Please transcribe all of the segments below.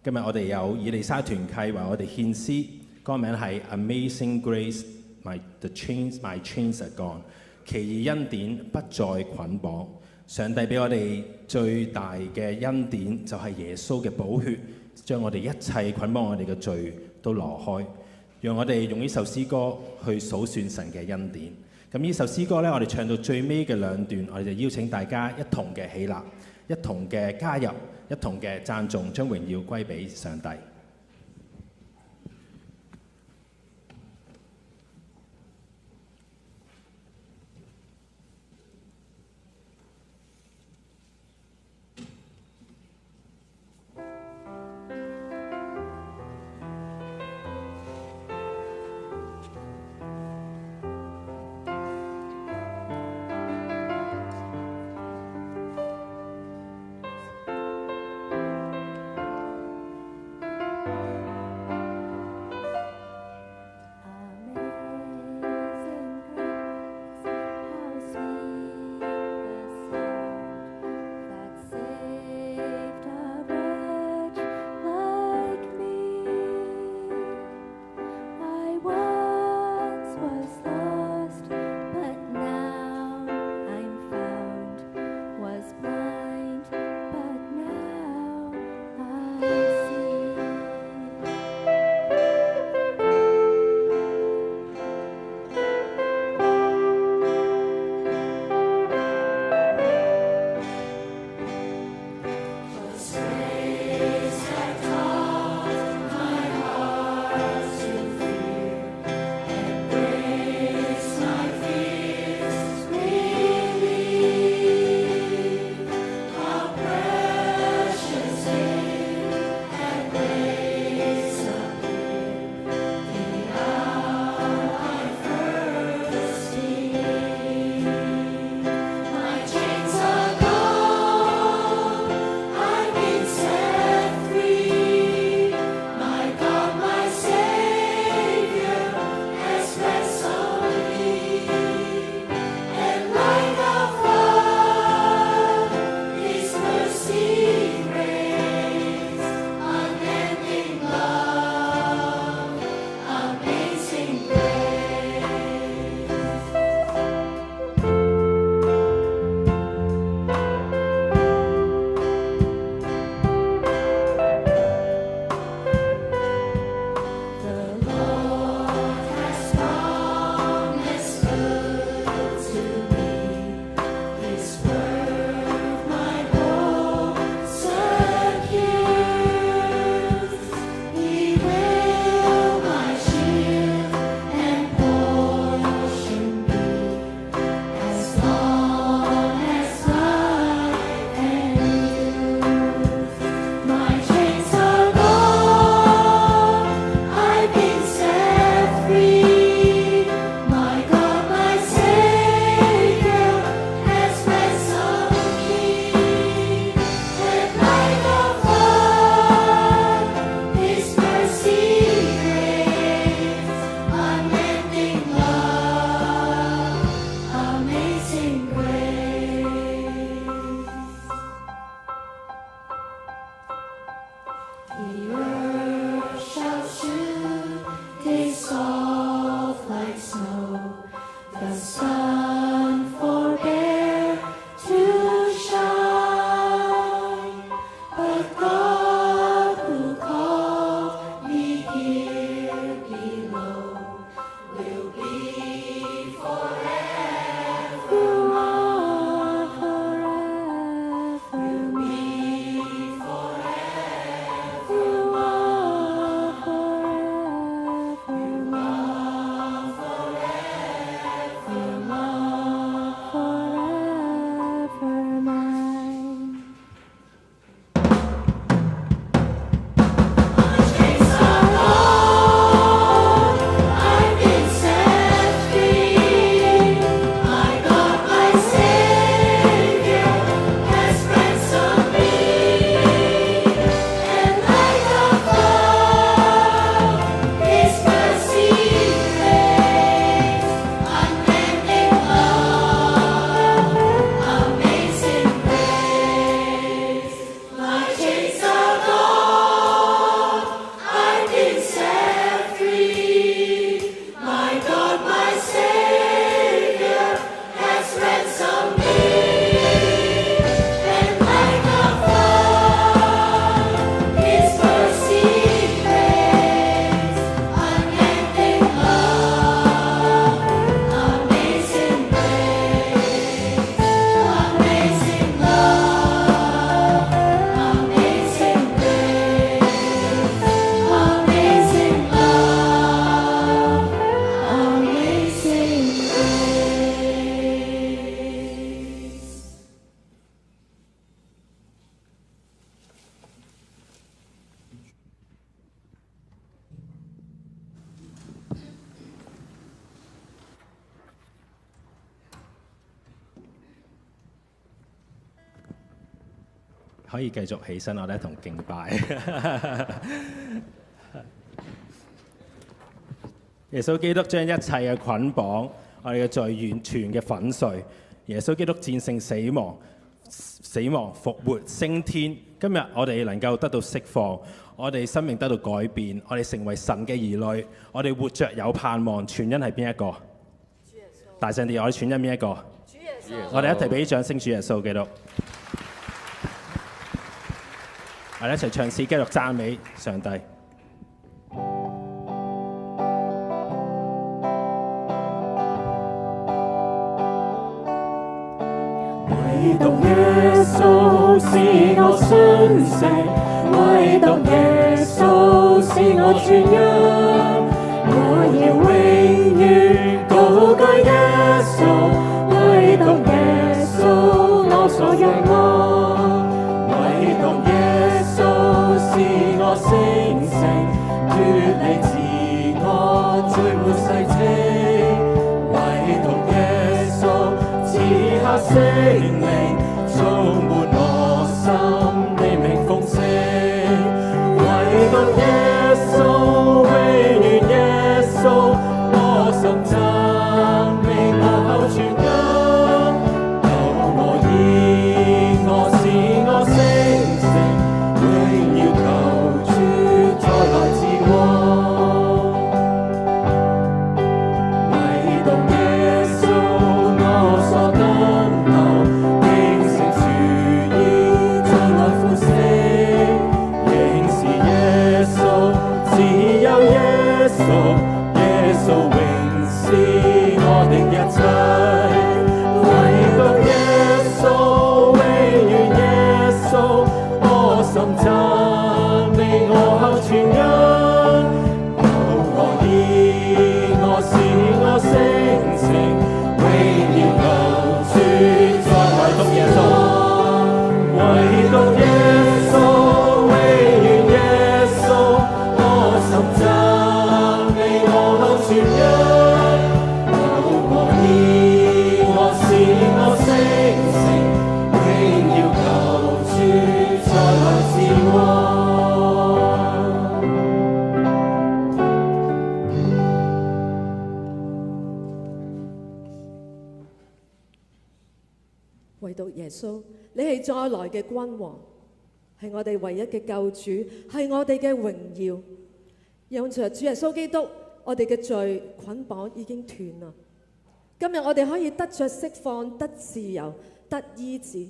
今日我哋有以利沙團契為我哋獻詩，歌名係 Amazing Grace，My chains are gone， 奇異恩典不再捆綁。上帝俾我哋最大嘅恩典就係耶穌嘅寶血，將我哋一切捆綁我哋嘅罪都挪開。讓我哋用呢首詩歌去數算神嘅恩典。咁呢首詩歌呢，我哋唱到最尾嘅兩段，我哋就邀請大家一同嘅起立，一同嘅加入，一同嘅讚頌，將榮耀歸俾上帝。You are 可以繼續起身，我哋一同敬拜。耶穌基督將一切嘅捆綁，我哋嘅罪完全嘅粉碎。耶穌基督戰勝死亡復活升天。今日我哋能夠得到釋放，我哋生命得到改變，我哋成為神嘅兒女，我哋活着有盼望。全因係邊一個？大聲啲，我哋全因邊一個？我哋一齊俾掌聲，主耶穌基督。我哋一齊唱詩，繼續讚美上帝。唯獨耶穌是我信息，唯獨耶穌是我全因，我要永遠高舉耶穌，唯獨耶穌我所仰望，唯獨耶穌是我星星，脫離自我追活世情，唯獨耶穌賜下聖靈。充滿我心，你名豐盛，唯獨耶穌，永遠耶穌，我心讚美我口傳音，救我義，我是我星星，榮耀求主再來自我，唯獨耶穌我所等候。耶穌永是我的一切，唯獨耶穌，永遠耶穌，我心讚美我口傳音，救我義，我是我星星，榮耀求主再來獨耶穌，唯獨耶穌，永遠耶穌，我心讚。全因救我義，我是我星星，榮耀求主再來自我。唯獨耶穌，你係再來嘅君王，係我哋唯一嘅救主，係我哋嘅榮耀。用着主耶穌基督，我哋嘅罪捆綁已經斷啦。今日我哋可以得着釋放，得自由，得醫治，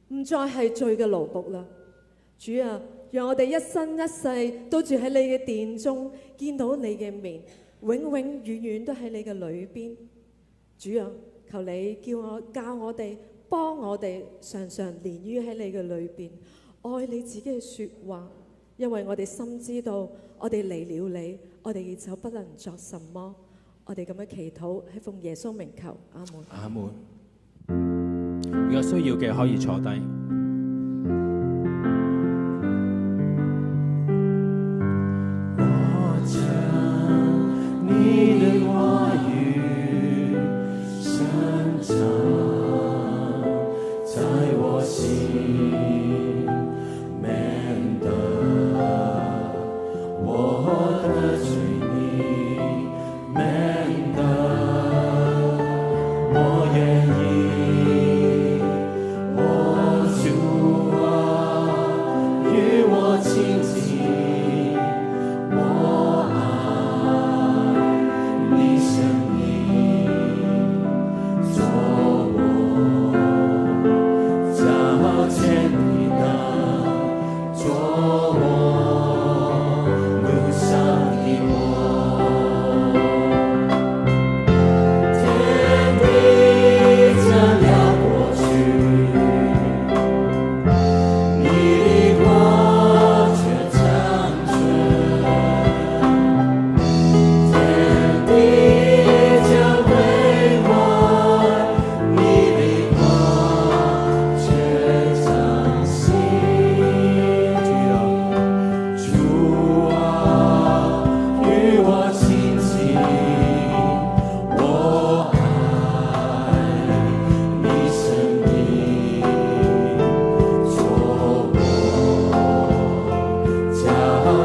唔再係罪嘅奴僕啦。主啊，讓我哋一生一世都住喺你嘅殿中，見到你嘅面，永永遠遠都喺你嘅裏邊。主啊，求你教我哋，幫我哋，常常連於喺你嘅裏邊，愛你自己嘅說話，因為我哋深知道，我哋離了你，我哋就不能作什麼。我哋咁樣祈禱，係奉耶穌名求，阿門。阿門。如果需要嘅可以坐低。我將你的話語深藏在我心，免得我得罪你，免得我願意我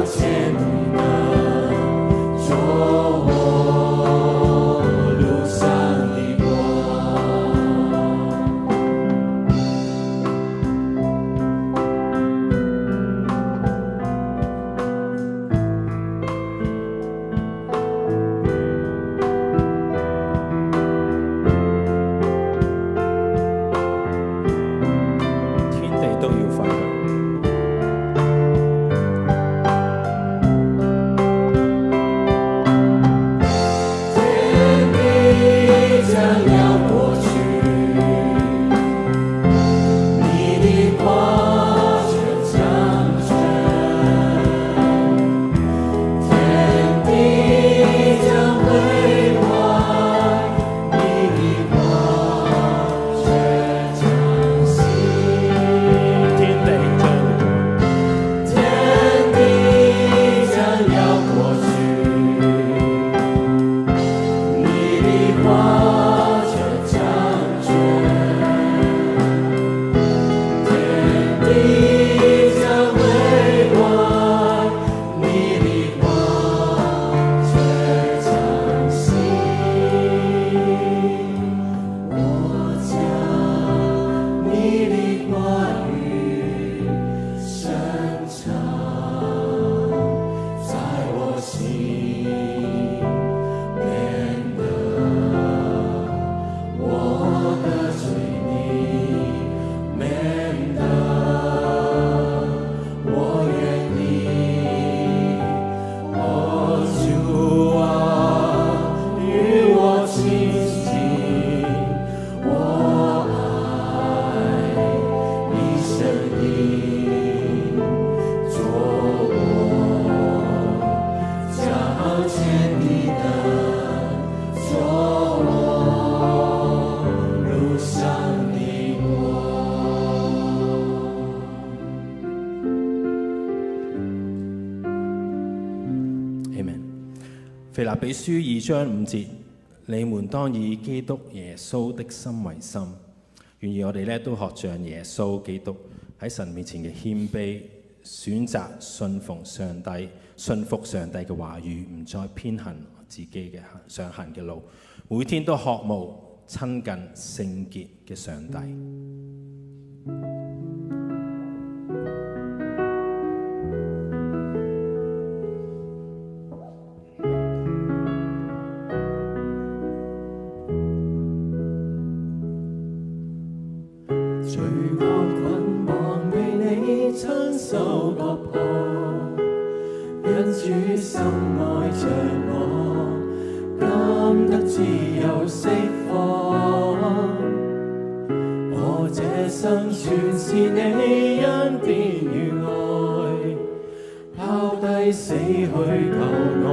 见你的做我路上的天地都要分享。天地将要过去，你的话却长存。天地将毁坏，你的话却长新。天地將天地将要过去，你的话却长存。天地将毁坏，你的话却长新。我将你的话语深藏在我心，免得我得罪你，免得我远离。哦，主啊，与我亲近，我爱你声音，做我脚前的灯，做我路上的Amen。腓立比書2章5節，你們當以基督耶穌的心為心。願意我哋咧都學像耶穌基督喺神面前嘅謙卑，選擇信服上帝嘅話語，唔再偏行自己嘅想行嘅路，每天都渴慕親近聖潔嘅上帝。罪惡捆綁被你親手割破，因主深愛着我，今得自由釋放。我這生全是你恩典與愛，拋低死去求我，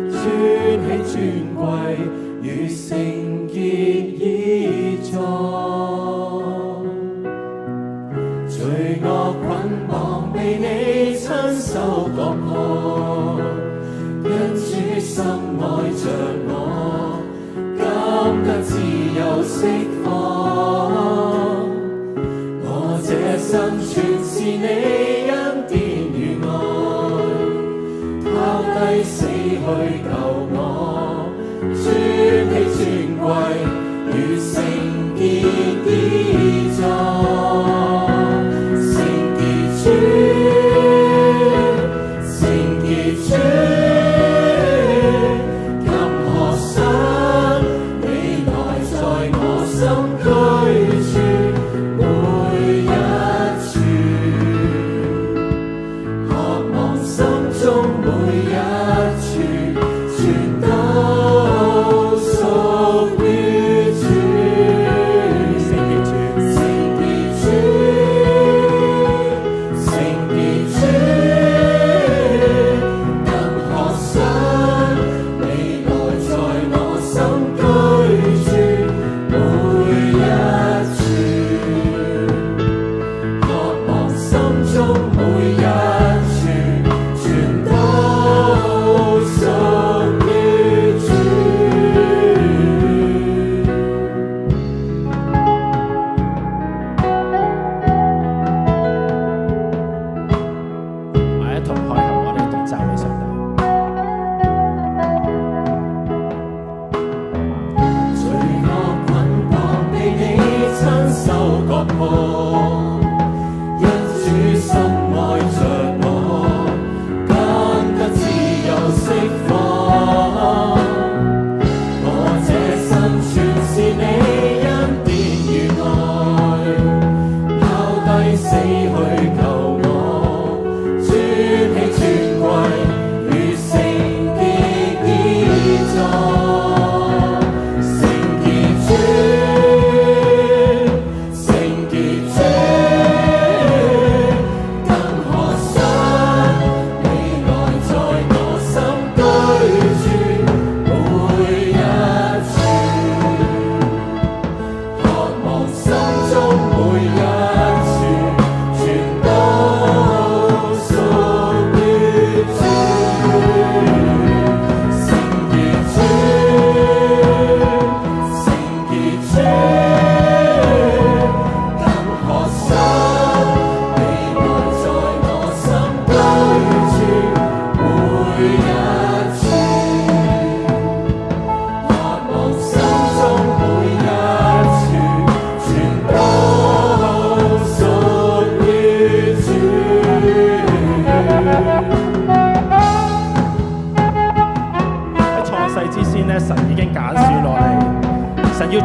穿起尊貴與聖潔衣裝。罪惡捆綁被你親手割破，因主深愛着我，今得自由釋放。我這生全是你恩典與愛，拋低死去求我，穿起尊貴與聖潔衣裝。我一同開口，我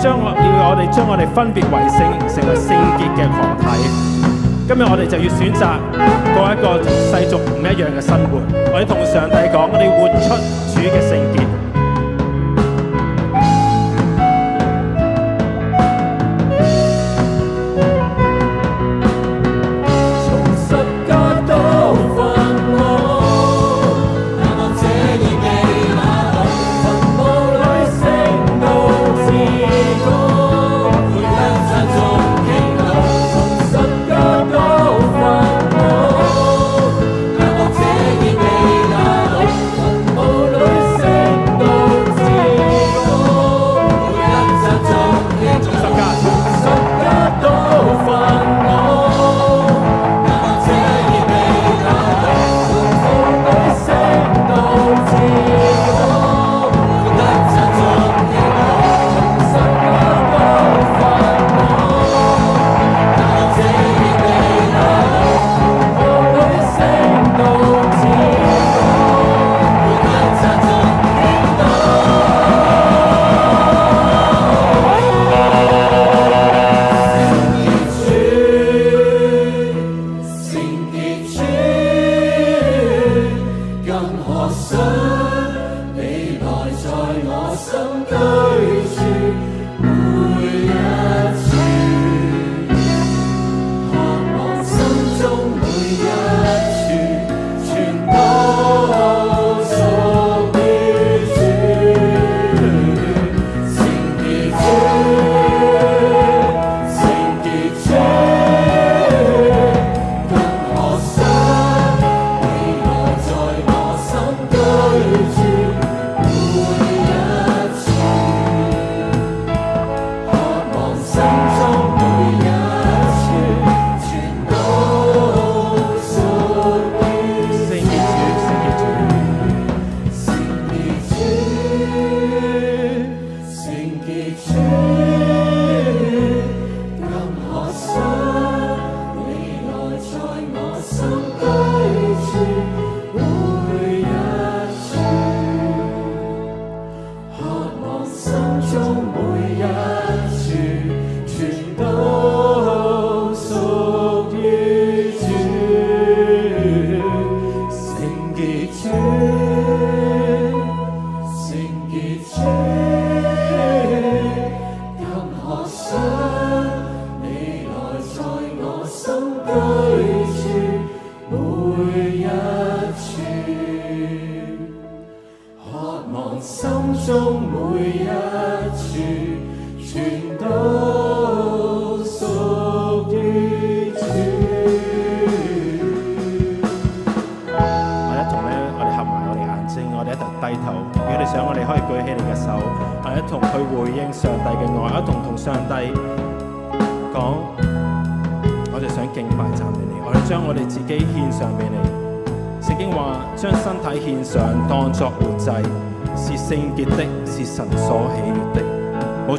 要我哋將我哋分別為聖，成為聖潔嘅群體。今日我哋就要選擇過一個同世俗唔一樣嘅生活。我哋同上帝講，我哋活出主嘅聖潔。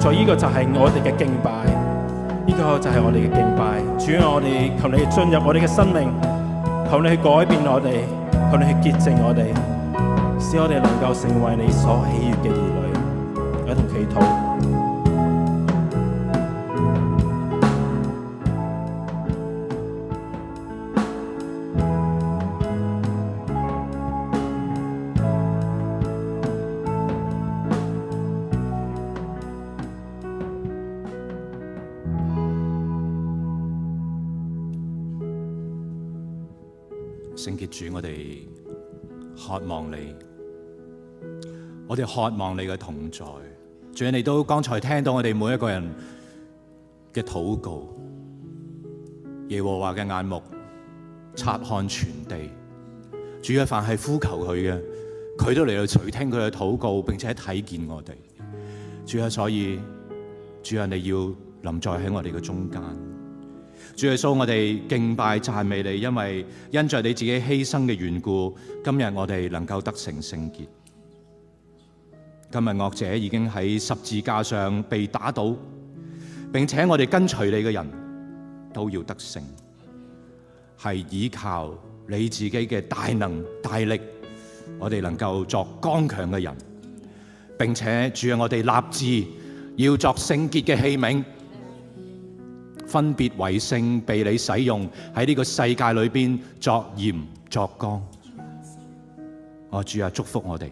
呢個就係我哋嘅敬拜，呢個就係我哋嘅敬拜。主啊，我哋求你進入我哋嘅生命，求你去改變我哋，求你去潔淨我哋，使我哋能夠成為你所喜悅嘅兒女。一同祈禱。聖潔主，我哋渴望你，我哋渴望你嘅同在。主啊，你都剛才聽到我哋每一個人嘅禱告，耶和華嘅眼目察看全地。主啊，凡係呼求佢嘅，佢都嚟到垂聽佢嘅禱告，並且睇見我哋。主啊，所以主啊，你要臨在喺我哋嘅中間。主耶穌，我哋敬拜讚美你，因為因着你自己犧牲嘅緣故，今日我哋能夠得成聖潔。今日惡者已經喺十字架上被打倒，並且我哋跟隨你嘅人都要得勝，係依靠你自己嘅大能大力，我哋能夠作剛強嘅人，並且主啊，我哋立志要作聖潔嘅器皿，分別為聖，被你使用喺呢個世界裏邊作鹽作光。我主啊，祝福我哋，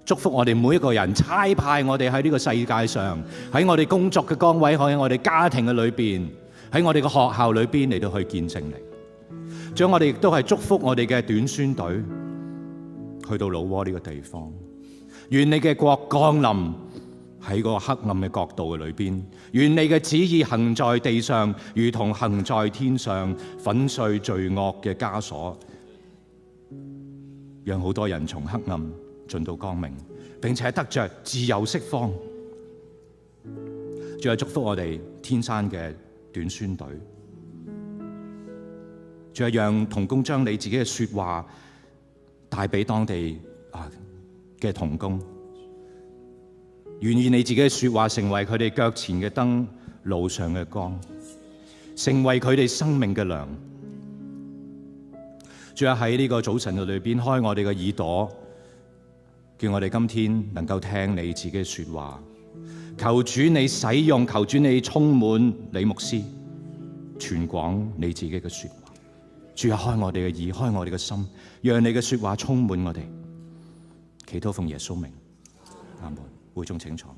祝福我哋每一個人，差派我哋喺呢個世界上，喺我哋工作嘅崗位，喺我哋家庭嘅裏邊，喺我哋嘅學校裏邊嚟到去見證你。仲有我哋亦都係祝福我哋嘅短宣隊去到老窩呢個地方，願你嘅國降臨喺個黑暗嘅國度嘅裏邊，願你嘅旨意行在地上，如同行在天上，粉碎罪惡嘅枷鎖，讓好多人從黑暗進到光明，並且得着自由釋放。仲有祝福我哋天山嘅短宣隊，仲有讓同工將你自己嘅說話帶俾當地嘅同工，願意你自己嘅說話成為佢哋腳前嘅燈，路上嘅光，成為佢哋生命嘅糧。仲有喺呢個早晨嘅裏邊，開我哋嘅耳朵，叫我哋今天能夠聽你自己嘅說話。求主你使用，求主你充滿李牧師，傳廣你自己嘅說話。主啊，開我哋嘅耳，開我哋嘅心，讓你嘅說話充滿我哋。祈禱奉耶穌名，阿門。會眾請坐。